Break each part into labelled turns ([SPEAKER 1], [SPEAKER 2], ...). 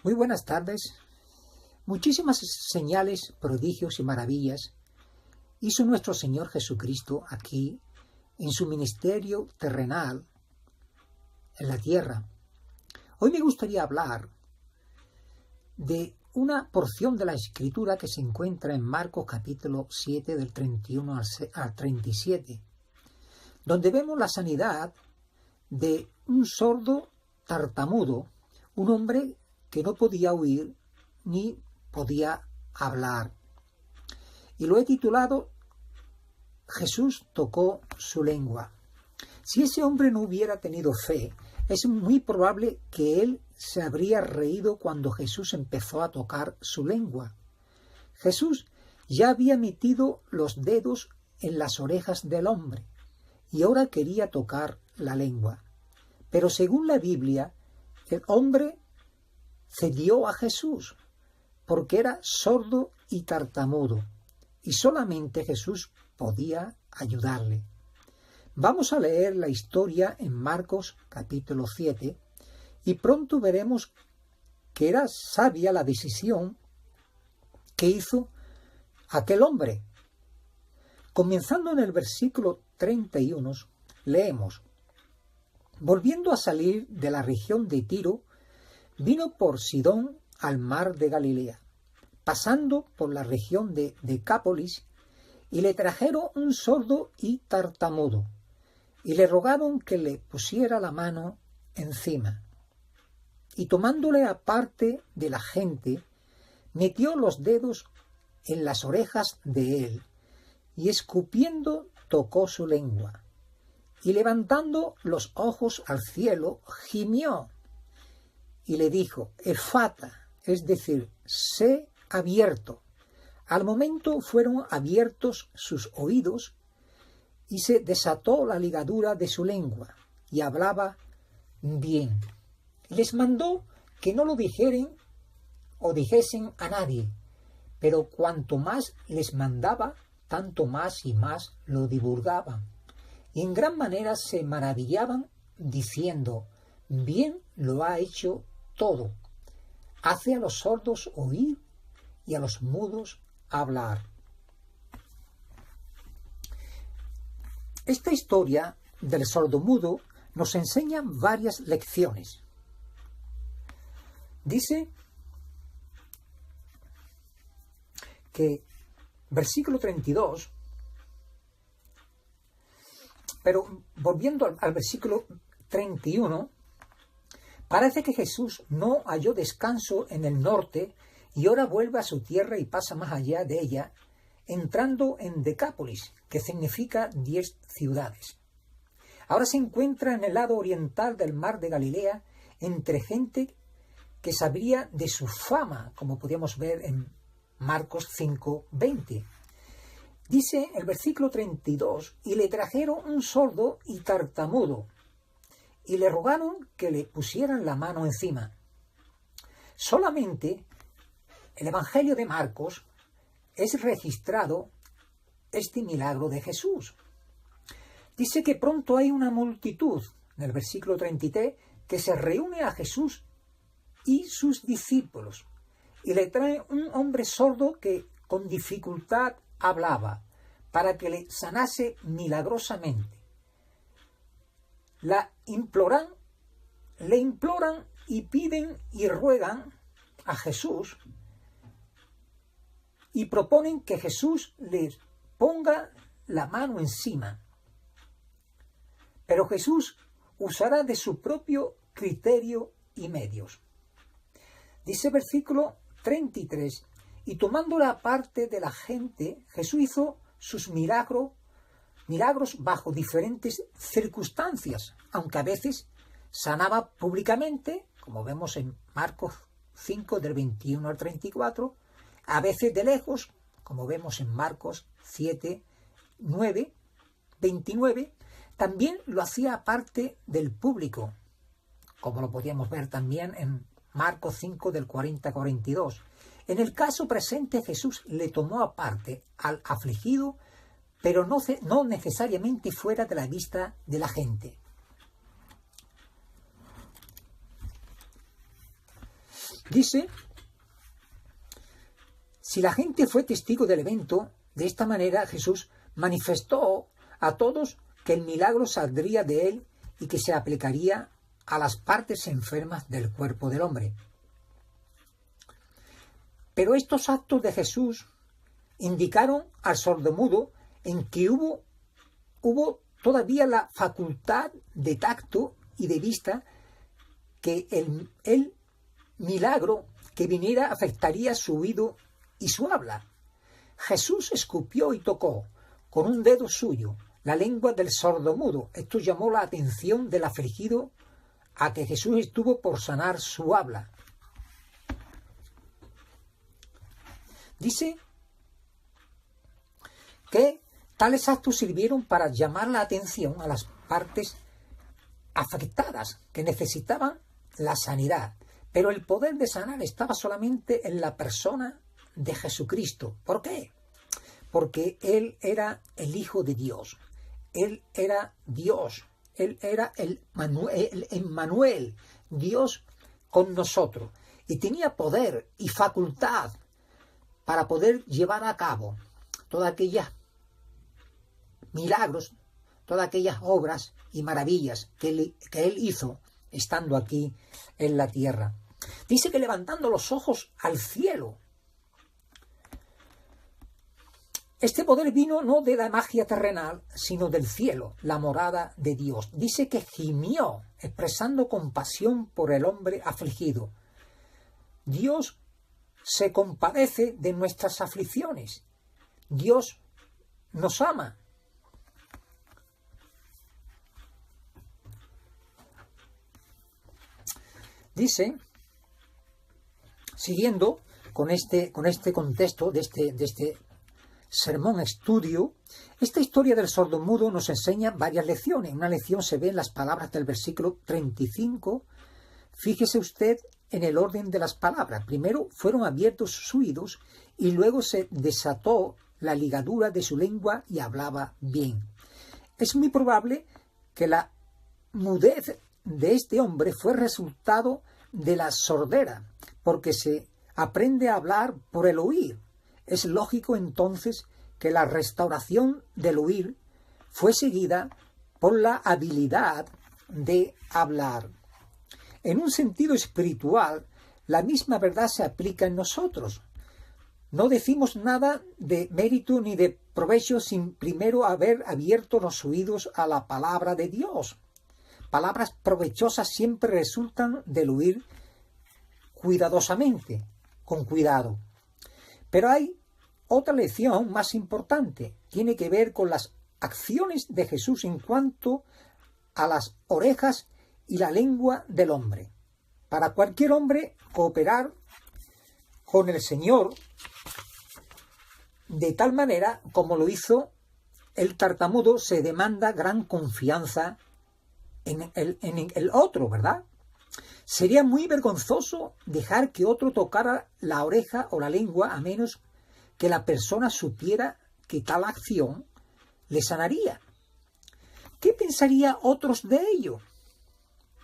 [SPEAKER 1] Muy buenas tardes. Muchísimas señales, prodigios y maravillas hizo nuestro Señor Jesucristo aquí en su ministerio terrenal en la tierra. Hoy me gustaría hablar de una porción de la Escritura que se encuentra en Marcos capítulo 7 del 31 al 37, donde vemos la sanidad de un sordo tartamudo, un hombre que no podía oír ni podía hablar. Y lo he titulado Jesús tocó su lengua. Si ese hombre no hubiera tenido fe, es muy probable que él se habría reído cuando Jesús empezó a tocar su lengua. Jesús ya había metido los dedos en las orejas del hombre y ahora quería tocar la lengua. Pero según la Biblia, el hombre cedió a Jesús porque era sordo y tartamudo y solamente Jesús podía ayudarle. Vamos a leer la historia en Marcos capítulo 7 y pronto veremos que era sabia la decisión que hizo aquel hombre. Comenzando en el versículo 31, leemos: Volviendo a salir de la región de Tiro, vino por Sidón al mar de Galilea, pasando por la región de Decápolis, y le trajeron un sordo y tartamudo, y le rogaron que le pusiera la mano encima. Y tomándole aparte de la gente, metió los dedos en las orejas de él, y escupiendo tocó su lengua, y levantando los ojos al cielo, gimió, y le dijo: Efata, es decir, sé abierto. Al momento fueron abiertos sus oídos y se desató la ligadura de su lengua y hablaba bien. Les mandó que no lo dijesen a nadie, pero cuanto más les mandaba, tanto más y más lo divulgaban. Y en gran manera se maravillaban diciendo: bien lo ha hecho todo. Hace a los sordos oír y a los mudos hablar. Esta historia del sordomudo nos enseña varias lecciones. Dice que, versículo 32, pero volviendo al versículo 31, parece que Jesús no halló descanso en el norte y ahora vuelve a su tierra y pasa más allá de ella, entrando en Decápolis, que significa 10 ciudades. Ahora se encuentra en el lado oriental del mar de Galilea, entre gente que sabría de su fama, como podíamos ver en Marcos 5:20. Dice el versículo 32, y le trajeron un sordo y tartamudo, y le rogaron que le pusieran la mano encima. Solamente el Evangelio de Marcos es registrado este milagro de Jesús. Dice que pronto hay una multitud, en el versículo 33, que se reúne a Jesús y sus discípulos, y le trae un hombre sordo que con dificultad hablaba, para que le sanase milagrosamente. Le imploran y piden y ruegan a Jesús y proponen que Jesús les ponga la mano encima. Pero Jesús usará de su propio criterio y medios. Dice versículo 33, y tomándola aparte de la gente, Jesús hizo sus milagros bajo diferentes circunstancias, aunque a veces sanaba públicamente, como vemos en Marcos 5 del 21 al 34, a veces de lejos, como vemos en Marcos 7, 9, 29, también lo hacía aparte del público, como lo podíamos ver también en Marcos 5 del 40 al 42. En el caso presente, Jesús le tomó aparte al afligido, pero no necesariamente fuera de la vista de la gente. Dice, si la gente fue testigo del evento, de esta manera Jesús manifestó a todos que el milagro saldría de él y que se aplicaría a las partes enfermas del cuerpo del hombre. Pero estos actos de Jesús indicaron al sordomudo en que hubo todavía la facultad de tacto y de vista, que el milagro que viniera afectaría su oído y su habla. Jesús escupió y tocó con un dedo suyo la lengua del sordomudo. Esto llamó la atención del afligido a que Jesús estuvo por sanar su habla. Dice que tales actos sirvieron para llamar la atención a las partes afectadas que necesitaban la sanidad. Pero el poder de sanar estaba solamente en la persona de Jesucristo. ¿Por qué? Porque Él era el Hijo de Dios. Él era Dios. Él era el Emmanuel, Dios con nosotros. Y tenía poder y facultad para poder llevar a cabo todas aquellas milagros, todas aquellas obras y maravillas que él hizo estando aquí en la tierra. Dice que levantando los ojos al cielo. Este poder vino no de la magia terrenal, sino del cielo, la morada de Dios. Dice que gimió, expresando compasión por el hombre afligido. Dios se compadece de nuestras aflicciones. Dios nos ama. Dice, siguiendo con este contexto de este sermón estudio, esta historia del sordomudo nos enseña varias lecciones. Una lección se ve en las palabras del versículo 35. Fíjese usted en el orden de las palabras. Primero fueron abiertos sus oídos y luego se desató la ligadura de su lengua y hablaba bien. Es muy probable que la mudez de este hombre fue resultado de la sordera, porque se aprende a hablar por el oír. Es lógico entonces que la restauración del oír fue seguida por la habilidad de hablar. En un sentido espiritual, la misma verdad se aplica en nosotros. No decimos nada de mérito ni de provecho sin primero haber abierto los oídos a la palabra de Dios. Palabras provechosas siempre resultan del oír cuidadosamente, con cuidado. Pero hay otra lección más importante. Tiene que ver con las acciones de Jesús en cuanto a las orejas y la lengua del hombre. Para cualquier hombre, cooperar con el Señor de tal manera como lo hizo el tartamudo, se demanda gran confianza en el otro, ¿verdad? Sería muy vergonzoso dejar que otro tocara la oreja o la lengua a menos que la persona supiera que tal acción le sanaría. ¿Qué pensaría otros de ello?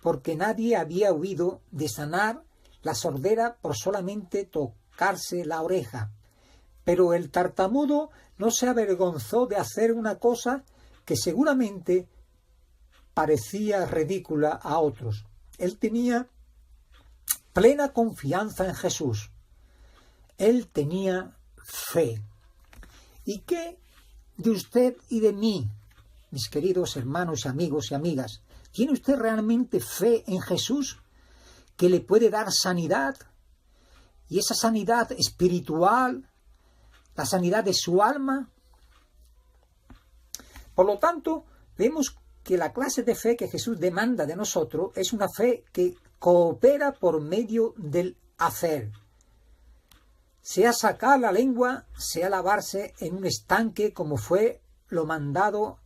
[SPEAKER 1] Porque nadie había oído de sanar la sordera por solamente tocarse la oreja. Pero el tartamudo no se avergonzó de hacer una cosa que seguramente parecía ridícula a otros. Él tenía plena confianza en Jesús. Él tenía fe. ¿Y qué de usted y de mí, mis queridos hermanos y amigos y amigas? ¿Tiene usted realmente fe en Jesús que le puede dar sanidad? Y esa sanidad espiritual, la sanidad de su alma. Por lo tanto, vemos que la clase de fe que Jesús demanda de nosotros es una fe que coopera por medio del hacer. Sea sacar la lengua, sea lavarse en un estanque, como fue lo mandado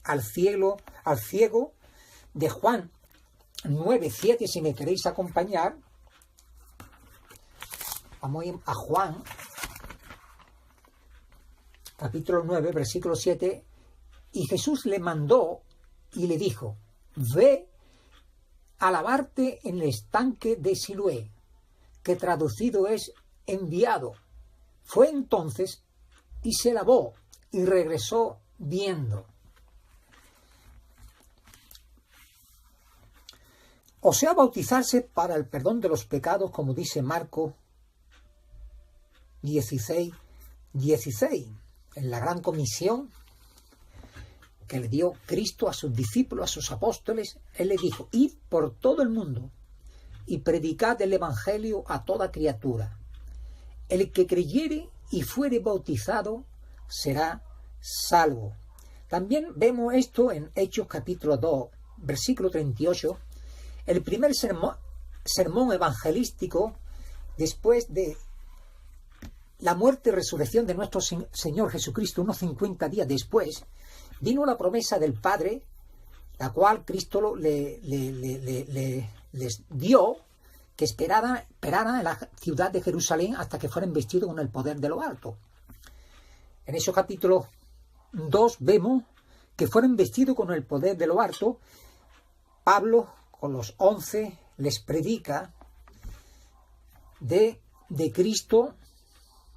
[SPEAKER 1] al ciego de Juan 9:7, si me queréis acompañar. Vamos a Juan, capítulo 9, versículo 7. Y Jesús le mandó y le dijo: ve a lavarte en el estanque de Siloé. que traducido es enviado. Fue entonces y se lavó y regresó viendo. O sea, bautizarse para el perdón de los pecados, como dice Marcos 16:16, en la gran comisión que le dio Cristo a sus discípulos, a sus apóstoles. Él les dijo: id por todo el mundo y predicad el evangelio a toda criatura. El que creyere y fuere bautizado será salvo. También vemos esto en Hechos capítulo 2, versículo 38, el primer sermón evangelístico después de la muerte y resurrección de nuestro Señor Jesucristo. Unos 50 días después vino la promesa del Padre, la cual Cristo les dio, que esperaran en la ciudad de Jerusalén hasta que fueran vestidos con el poder de lo alto. En ese capítulo 2 vemos que fueron vestidos con el poder de lo alto. Pablo, con los 11, les predica de Cristo,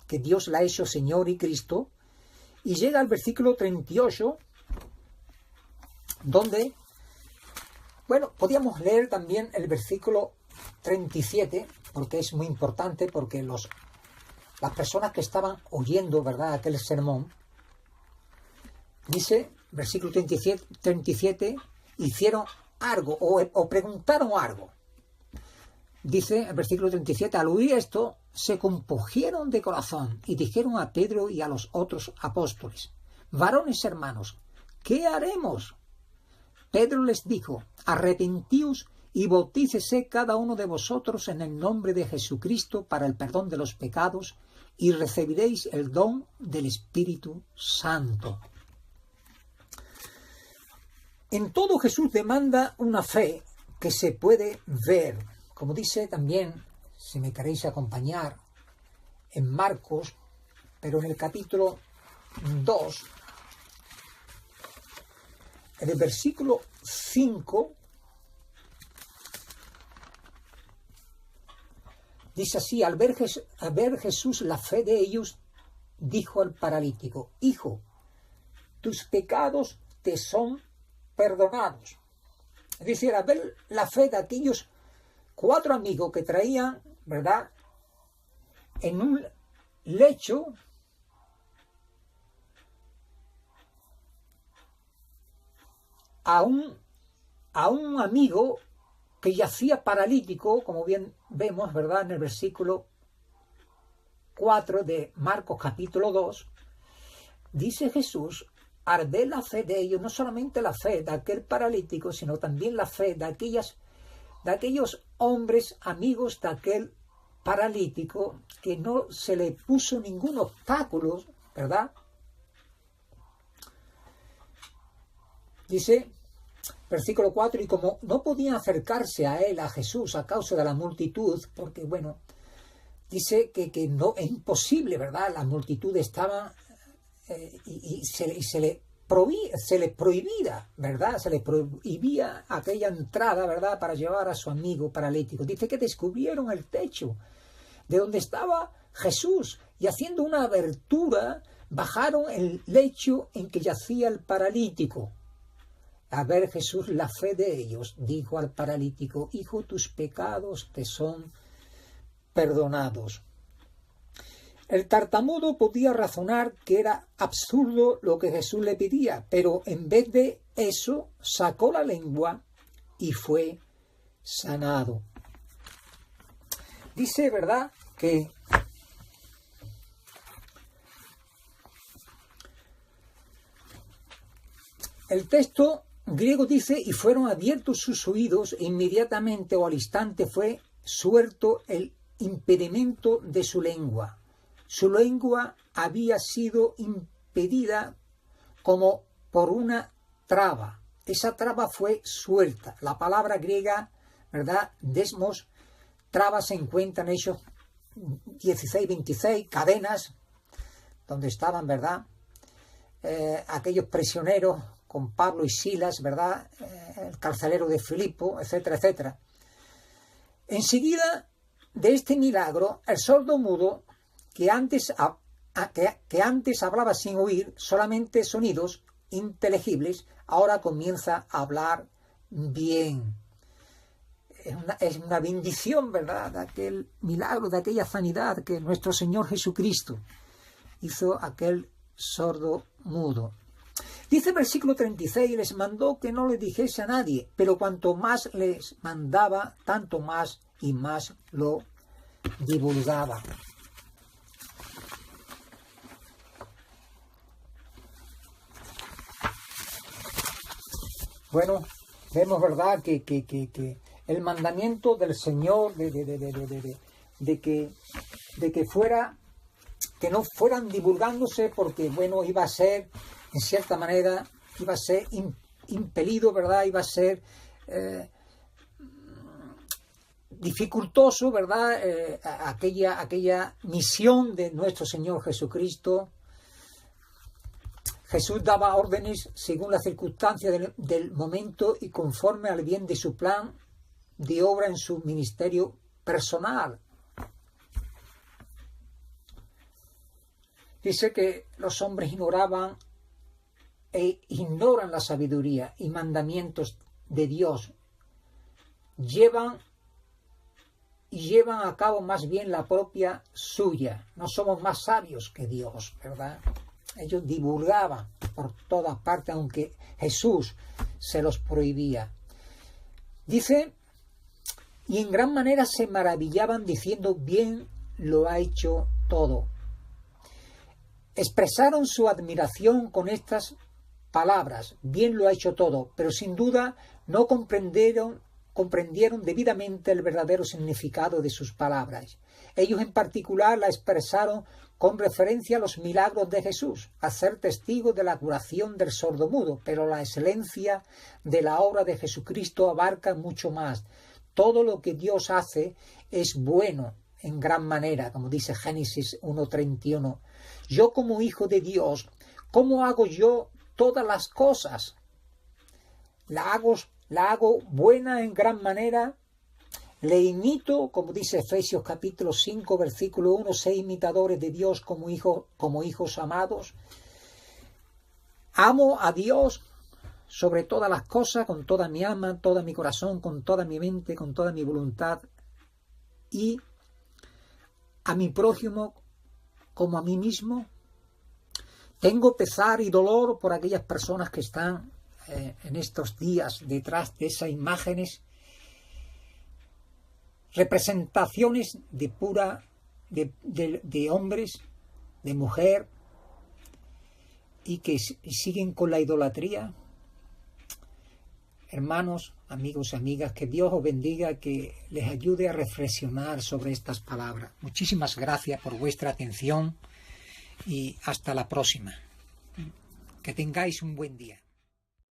[SPEAKER 1] que Dios la ha hecho Señor y Cristo, y llega al versículo 38, donde, podíamos leer también el versículo 37, porque es muy importante, porque las personas que estaban oyendo, ¿verdad?, aquel sermón, dice, versículo 37, hicieron algo, o preguntaron algo. Dice el versículo 37, al oír esto, se compungieron de corazón y dijeron a Pedro y a los otros apóstoles: varones hermanos, ¿qué haremos? Pedro les dijo: arrepentíos y bautícese cada uno de vosotros en el nombre de Jesucristo para el perdón de los pecados, y recibiréis el don del Espíritu Santo. En todo Jesús demanda una fe que se puede ver, como dice también, si me queréis acompañar, en Marcos, pero en el capítulo 2, en el versículo 5, dice así: al ver Jesús la fe de ellos, dijo al paralítico: hijo, tus pecados te son perdonados. Es decir, al ver la fe de aquellos 4 amigos que traían, ¿verdad?, en un lecho a un amigo que yacía paralítico, como bien vemos, ¿verdad?, en el versículo 4 de Marcos capítulo 2, dice Jesús, al ver la fe de ellos, no solamente la fe de aquel paralítico, sino también la fe de aquellos hombres amigos de aquel paralítico, que no se le puso ningún obstáculo, ¿verdad? Dice, versículo 4, y como no podían acercarse a él, a Jesús, a causa de la multitud, porque, dice que no, es imposible, ¿verdad? La multitud estaba y se le prohibía, ¿verdad? Se le prohibía aquella entrada, ¿verdad?, para llevar a su amigo paralítico. Dice que descubrieron el techo de donde estaba Jesús, y haciendo una abertura, bajaron el lecho en que yacía el paralítico. A ver Jesús la fe de ellos, dijo al paralítico: hijo, tus pecados te son perdonados. El tartamudo podía razonar que era absurdo lo que Jesús le pedía, pero en vez de eso sacó la lengua y fue sanado. Dice, ¿verdad?, que el texto griego dice: y fueron abiertos sus oídos, e inmediatamente o al instante fue suelto el impedimento de su lengua. Su lengua había sido impedida como por una traba. Esa traba fue suelta. La palabra griega, ¿verdad?, desmos, traba, se encuentra en Hechos 16:26, cadenas, donde estaban, ¿verdad?, aquellos prisioneros con Pablo y Silas, ¿verdad?, el carcelero de Filipo, etcétera, etcétera. Enseguida de este milagro, el sordo mudo, que antes hablaba sin oír solamente sonidos inteligibles, ahora comienza a hablar bien. Es una bendición, ¿verdad?, de aquel milagro, de aquella sanidad que nuestro Señor Jesucristo hizo a aquel sordo mudo. Dice el versículo 36, les mandó que no le dijese a nadie, pero cuanto más les mandaba, tanto más y más lo divulgaba. Bueno, vemos, ¿verdad?, que el mandamiento del Señor de que no fueran divulgándose, porque, bueno, iba a ser, en cierta manera, iba a ser impelido, ¿verdad?, iba a ser dificultoso, ¿verdad?, aquella misión de nuestro Señor Jesucristo. Jesús daba órdenes según las circunstancias del momento y conforme al bien de su plan de obra en su ministerio personal. Dice que los hombres ignoraban e ignoran la sabiduría y mandamientos de Dios. Llevan a cabo más bien la propia suya. No somos más sabios que Dios, ¿verdad? Ellos divulgaban por todas partes, aunque Jesús se los prohibía. Dice, y en gran manera se maravillaban diciendo, bien lo ha hecho todo. Expresaron su admiración con estas palabras, bien lo ha hecho todo, pero sin duda no comprendieron debidamente el verdadero significado de sus palabras. Ellos en particular la expresaron con referencia a los milagros de Jesús, a ser testigos de la curación del sordomudo, pero la excelencia de la obra de Jesucristo abarca mucho más. Todo lo que Dios hace es bueno en gran manera, como dice Génesis 1:31. Yo como hijo de Dios, ¿cómo hago yo todas las cosas? La hago buena en gran manera. Le imito, como dice Efesios capítulo 5, versículo 1, sé imitadores de Dios como hijos amados. Amo a Dios sobre todas las cosas, con toda mi alma, todo mi corazón, con toda mi mente, con toda mi voluntad, y a mi prójimo como a mí mismo. Tengo pesar y dolor por aquellas personas que están en estos días detrás de esas imágenes, representaciones de hombres, de mujer, y que siguen con la idolatría. Hermanos, amigos y amigas, que Dios os bendiga, que les ayude a reflexionar sobre estas palabras. Muchísimas gracias por vuestra atención y hasta la próxima. Que tengáis un buen día.